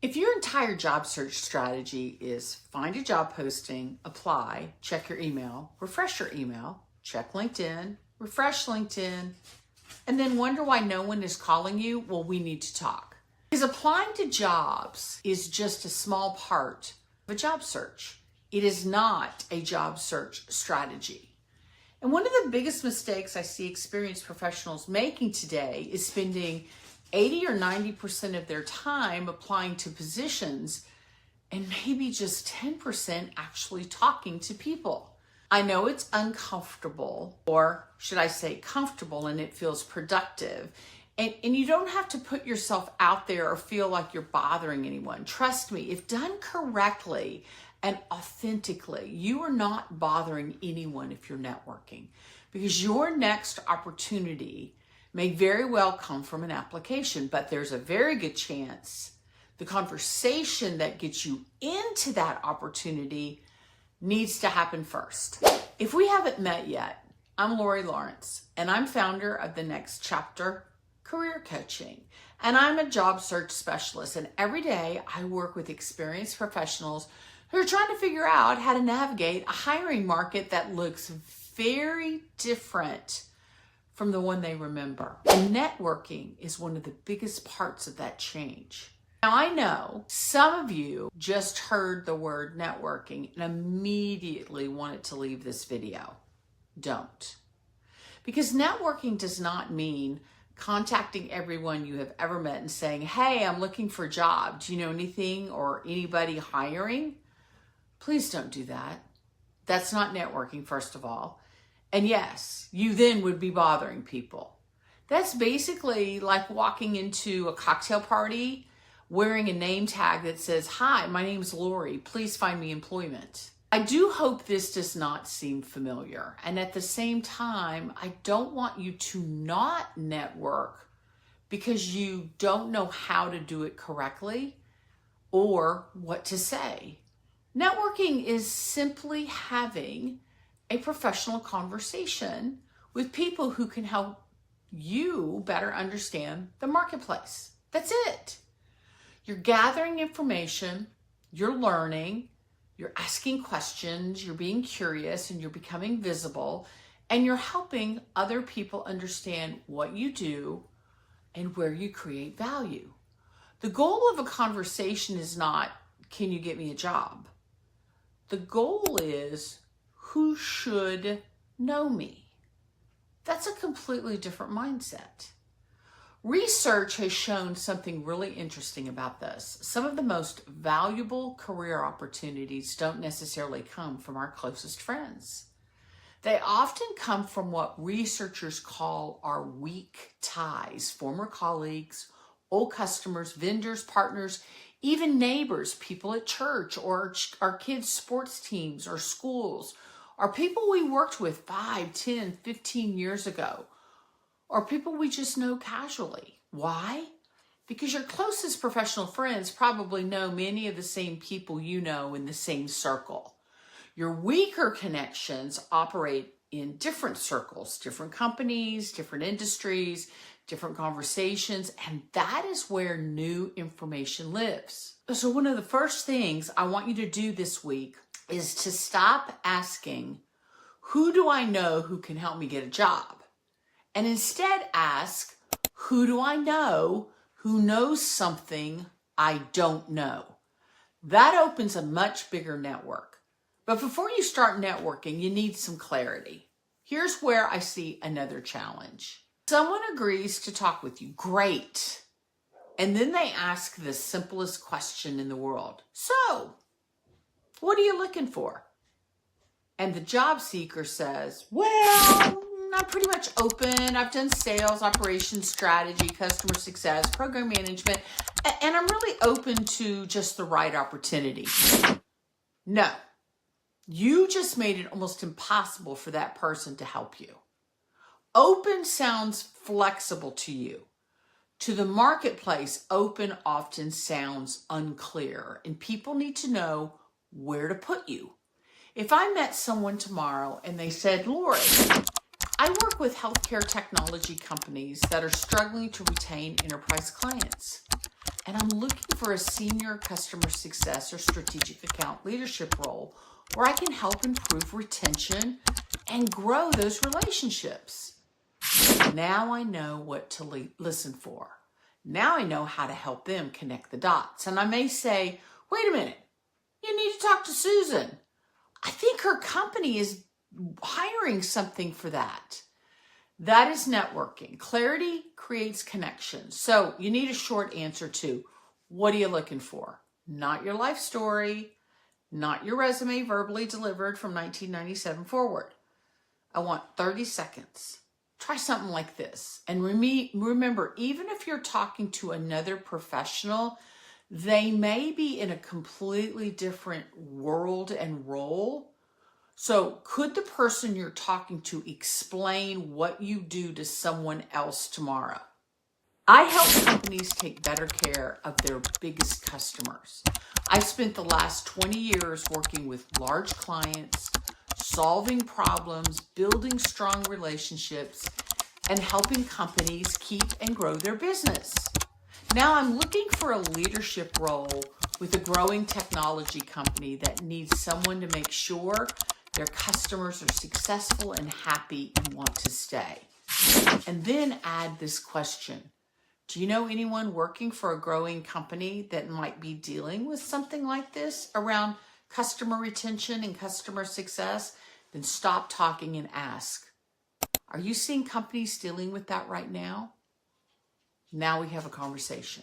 If your entire job search strategy is find a job posting, apply, check your email, refresh your email, check LinkedIn, refresh LinkedIn, and then wonder why no one is calling you, well, we need to talk. Because applying to jobs is just a small part of a job search. It is not a job search strategy. And one of the biggest mistakes I see experienced professionals making today is spending 80 or 90% of their time applying to positions and maybe just 10% actually talking to people. I know it's uncomfortable, or should I say comfortable, and it feels productive. And you don't have to put yourself out there or feel like you're bothering anyone. Trust me, if done correctly and authentically, you are not bothering anyone if you're networking, because your next opportunity may very well come from an application, but there's a very good chance the conversation that gets you into that opportunity needs to happen first. If we haven't met yet, I'm Lori Lawrence, and I'm founder of The Next Chapter Career Coaching, and I'm a job search specialist, and every day I work with experienced professionals who are trying to figure out how to navigate a hiring market that looks very different from the one they remember. And networking is one of the biggest parts of that change. Now, I know some of you just heard the word networking and immediately wanted to leave this video. Don't. Because networking does not mean contacting everyone you have ever met and saying, hey, I'm looking for a job. Do you know anything or anybody hiring? Please don't do that. That's not networking, first of all. And yes, you then would be bothering people. That's basically like walking into a cocktail party wearing a name tag that says, hi, my name's Lori, please find me employment. I do hope this does not seem familiar. And at the same time, I don't want you to not network because you don't know how to do it correctly or what to say. Networking is simply having a professional conversation with people who can help you better understand the marketplace. That's it. You're gathering information, you're learning, you're asking questions, you're being curious, and you're becoming visible, and you're helping other people understand what you do and where you create value. The goal of a conversation is not, can you get me a job? The goal is, who should know me? That's a completely different mindset. Research has shown something really interesting about this. Some of the most valuable career opportunities don't necessarily come from our closest friends. They often come from what researchers call our weak ties, former colleagues, old customers, vendors, partners, even neighbors, people at church or our kids' sports teams or schools, or people we worked with 5, 10, 15 years ago, or people we just know casually. Why? Because your closest professional friends probably know many of the same people you know in the same circle. Your weaker connections operate in different circles, different companies, different industries, different conversations, and that is where new information lives. So one of the first things I want you to do this week is to stop asking, who do I know who can help me get a job? And instead ask, who do I know who knows something I don't know? That opens a much bigger network. But before you start networking, you need some clarity. Here's where I see another challenge. Someone agrees to talk with you, great. And then they ask the simplest question in the world. So, what are you looking for? And the job seeker says, well, I'm pretty much open. I've done sales, operations, strategy, customer success, program management, and I'm really open to just the right opportunity. No, you just made it almost impossible for that person to help you. Open sounds flexible to you. To the marketplace, open often sounds unclear, and people need to know where to put you. If I met someone tomorrow and they said, Lori, I work with healthcare technology companies that are struggling to retain enterprise clients, and I'm looking for a senior customer success or strategic account leadership role where I can help improve retention and grow those relationships. Now I know what to listen for. Now I know how to help them connect the dots. And I may say, wait a minute, you need to talk to Susan. I think her company is hiring something for that. That is networking. Clarity creates connections. So you need a short answer to, what are you looking for? Not your life story, not your resume verbally delivered from 1997 forward. I want 30 seconds. Try something like this. And remember, even if you're talking to another professional, they may be in a completely different world and role. So could the person you're talking to explain what you do to someone else tomorrow? I help companies take better care of their biggest customers. I've spent the last 20 years working with large clients, solving problems, building strong relationships, and helping companies keep and grow their business. Now I'm looking for a leadership role with a growing technology company that needs someone to make sure their customers are successful and happy and want to stay. And then add this question. Do you know anyone working for a growing company that might be dealing with something like this around customer retention and customer success? Then stop talking and ask. Are you seeing companies dealing with that right now? Now we have a conversation.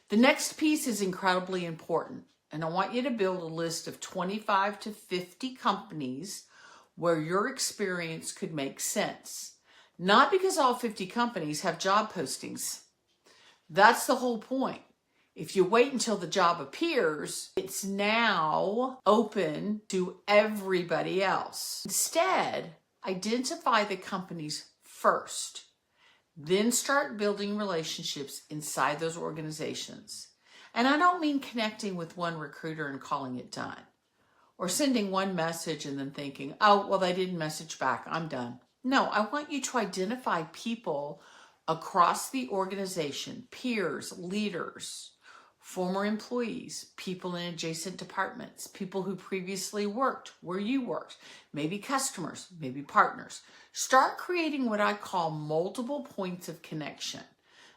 The next piece is incredibly important, and I want you to build a list of 25 to 50 companies where your experience could make sense. Not because all 50 companies have job postings. That's the whole point. If you wait until the job appears, it's now open to everybody else. Instead, identify the companies first. Then start building relationships inside those organizations. And I don't mean connecting with one recruiter and calling it done. Or sending one message and then thinking, oh, well, they didn't message back, I'm done. No, I want you to identify people across the organization, peers, leaders, former employees, people in adjacent departments, people who previously worked where you worked, maybe customers, maybe partners. Start creating what I call multiple points of connection.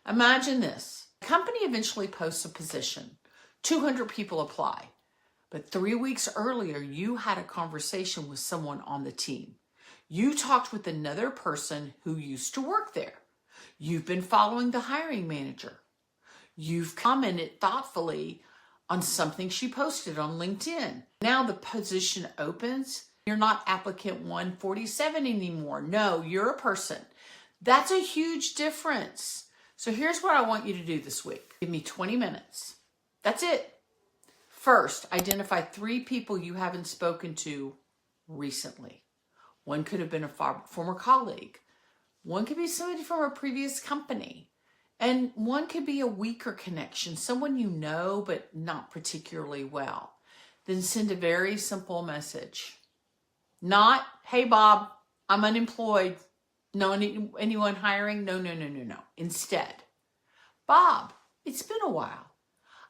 Imagine this. A company eventually posts a position. 200 people apply. But 3 weeks earlier, you had a conversation with someone on the team. You talked with another person who used to work there. You've been following the hiring manager. You've commented thoughtfully on something she posted on LinkedIn. Now the position opens. You're not applicant 147 anymore. No, you're a person. That's a huge difference. So here's what I want you to do this week. Give me 20 minutes. That's it. First, identify 3 people you haven't spoken to recently. One could have been a former colleague. One could be somebody from a previous company. And one could be a weaker connection, someone you know but not particularly well. Then send a very simple message. Not, hey, Bob, I'm unemployed. No, anyone hiring? No. Instead, Bob, it's been a while.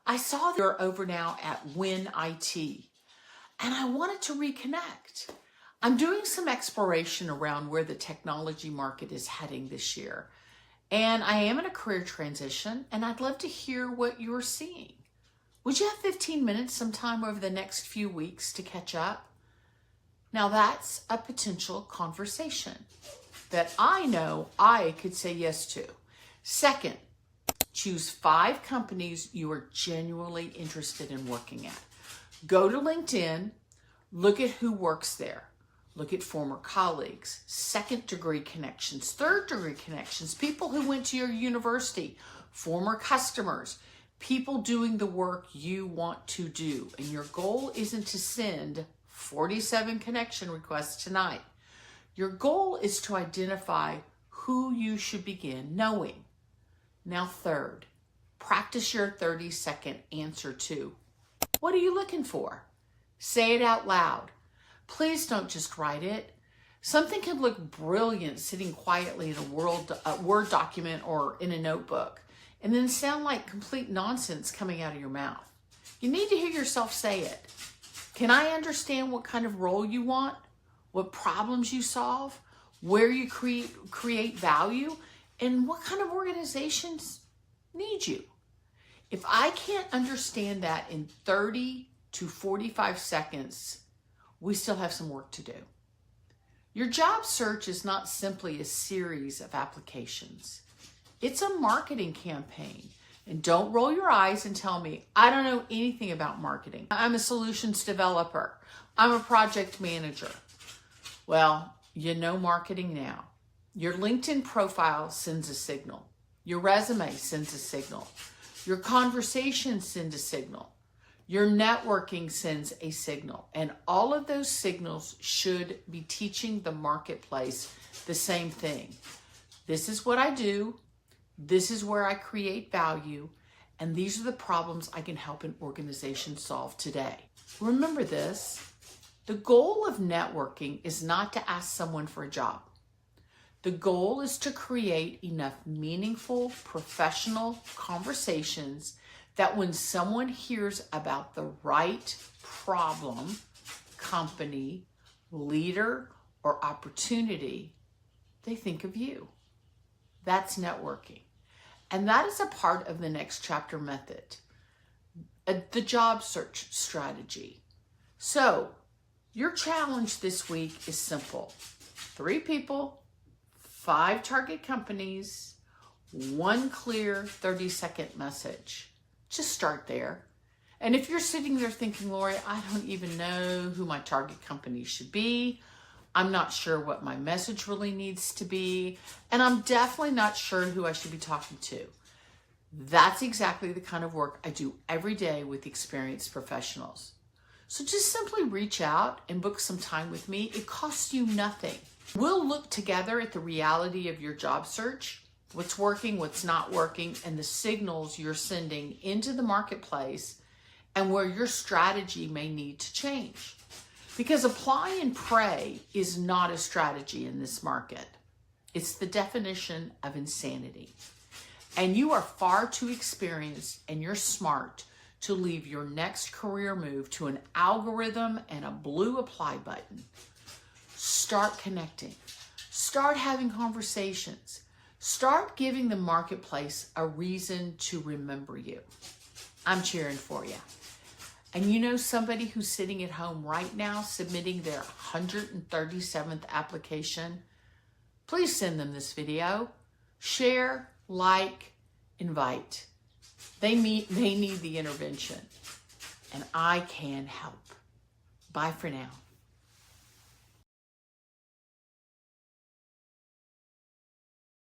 I saw that you're over now at Win IT, and I wanted to reconnect. I'm doing some exploration around where the technology market is heading this year. And I am in a career transition, and I'd love to hear what you're seeing. Would you have 15 minutes sometime over the next few weeks to catch up? Now that's a potential conversation that I know I could say yes to. Second, choose 5 companies you are genuinely interested in working at. Go to LinkedIn, look at who works there. Look at former colleagues, second-degree connections, third-degree connections, people who went to your university, former customers, people doing the work you want to do. And your goal isn't to send 47 connection requests tonight. Your goal is to identify who you should begin knowing. Now, third, practice your 30-second answer to, what are you looking for? Say it out loud. Please don't just write it. Something can look brilliant sitting quietly in a Word document or in a notebook. and then sound like complete nonsense coming out of your mouth. You need to hear yourself say it. Can I understand what kind of role you want, what problems you solve, where you create value, and what kind of organizations need you? If I can't understand that in 30 to 45 seconds, we still have some work to do. Your job search is not simply a series of applications. It's a marketing campaign. And don't roll your eyes and tell me, I don't know anything about marketing. I'm a solutions developer. I'm a project manager. Well, you know marketing now. Your LinkedIn profile sends a signal. Your resume sends a signal. Your conversation sends a signal. Your networking sends a signal. And all of those signals should be teaching the marketplace the same thing. This is what I do. This is where I create value. And these are the problems I can help an organization solve today. Remember this. The goal of networking is not to ask someone for a job. The goal is to create enough meaningful, professional conversations that when someone hears about the right problem, company, leader, or opportunity, they think of you. That's networking. And that is a part of the next chapter method, the job search strategy. So your challenge this week is simple. 3 people, 5 target companies, 1 clear 30-second message. Just start there. And if you're sitting there thinking, Lori, I don't even know who my target company should be. I'm not sure what my message really needs to be. And I'm definitely not sure who I should be talking to. That's exactly the kind of work I do every day with experienced professionals. So just simply reach out and book some time with me. It costs you nothing. We'll look together at the reality of your job search, what's working, what's not working, and the signals you're sending into the marketplace and where your strategy may need to change. Because apply and pray is not a strategy in this market. It's the definition of insanity. And you are far too experienced and you're smart to leave your next career move to an algorithm and a blue apply button. Start connecting. Start having conversations. Start giving the marketplace a reason to remember you. I'm cheering for you. And you know somebody who's sitting at home right now submitting their 137th application? Please send them this video. Share, like, invite. They need the intervention. And I can help. Bye for now.